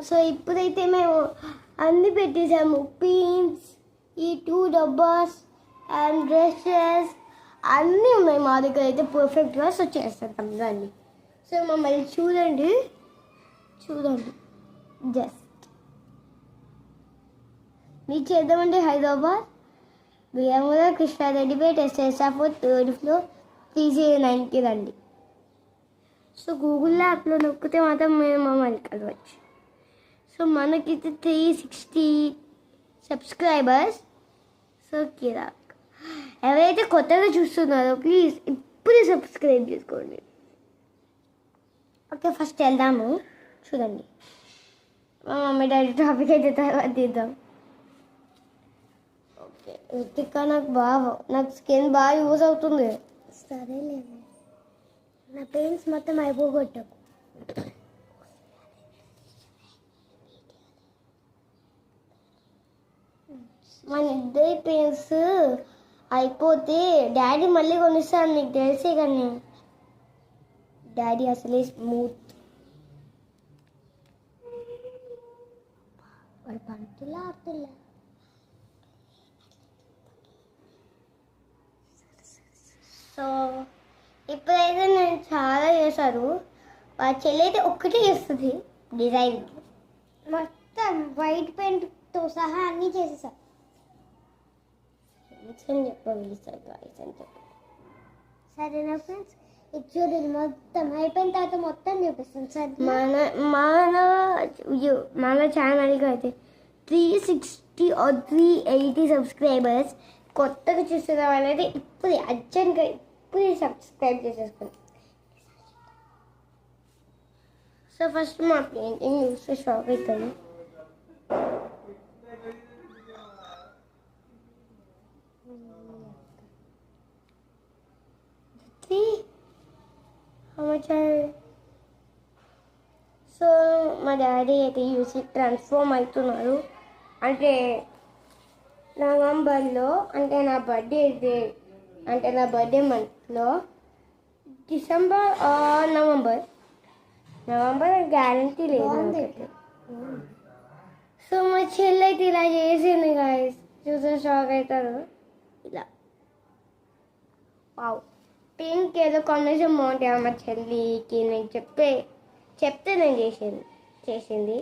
So ఇప్పుడైతే మేము అన్ని పెట్టేసాము, పిన్స్, ఈ 2 డబ్బాస్ అండ్ డ్రెస్సెస్ అన్నీ ఉన్నాయి మా దగ్గర అయితే పర్ఫెక్ట్గా. సో చేస్తాం రండి. సో మమ్మల్ని చూడండి జస్ట్ మీరు చేద్దామంటే Hyderabad Biyyamguda Krishnareddypet SSR 3rd floor 309కి రండి. సో గూగుల్ యాప్లో నొక్కితే మాత్రం మేము మమ్మల్ని కలవచ్చు. సో మనకైతే 360 సబ్స్క్రైబర్స్. సో కిరాక్ ఎవరైతే కొత్తగా చూస్తున్నారో ప్లీజ్ ఇప్పుడే సబ్స్క్రైబ్ చేసుకోండి. ఓకే ఫస్ట్ వెళ్దాము. చూడండి మా మమ్మీ డాడీ టాపిక్ అయితే తర్వాత తీద్దాం. ఓకే రుతిక నాకు స్కిన్ బాగా యూజ్ అవుతుంది. సరేలేదు, నా పెయిన్స్ మొత్తం అయిపోగొట్టకు. మన ఇద్దరి పెయిన్స్ అయిపోతే డాడీ మళ్ళీ కొనిస్తాను, నీకు తెలిసే కానీ డాడీ అసలే స్మూత్. వాడు పంతులా ఆడుతులా. సో ఇప్పుడైతే నేను చాలా చేశాను. వాళ్ళ చెల్లి అయితే ఒక్కటే చేస్తుంది డిజైన్, మొత్తం వైట్ పెయింట్తో సహా అన్నీ చేసేసా. చెప్పండి సరేనా ఫ్రెండ్స్, ఇది చూడండి మొత్తం అయిపోయిన తర్వాత మొత్తం చూపిస్తాను. సార్ మన ఛానల్కి అయితే 360 or 380 సబ్స్క్రైబర్స్. కొత్తగా చూస్తున్న వాళ్ళైతే ఇప్పుడే అర్జెంట్గా ఇప్పుడే సబ్స్క్రైబ్ చేసేసుకోండి. సో ఫస్ట్ మా పెయింటింగ్ చూస్తే షాక్ అవుతాను. సో మా డాడీ అయితే యూసి ట్రాన్స్ఫార్మ్ అవుతున్నారు. అంటే నవంబర్లో, అంటే నా బర్త్డే మంత్లో, డిసెంబర్ నవంబర్ గ్యారంటీ లేదు. సో మా చెల్లి అయితే ఇలా చేసింది గాయస్, చూస్తే షాక్ అవుతారు. ఇలా వావ్, పింక్ ఏదో కాంబినేషన్ బాగుంటాయి. మా చెల్లికి నేను చెప్తే నేను చేసింది.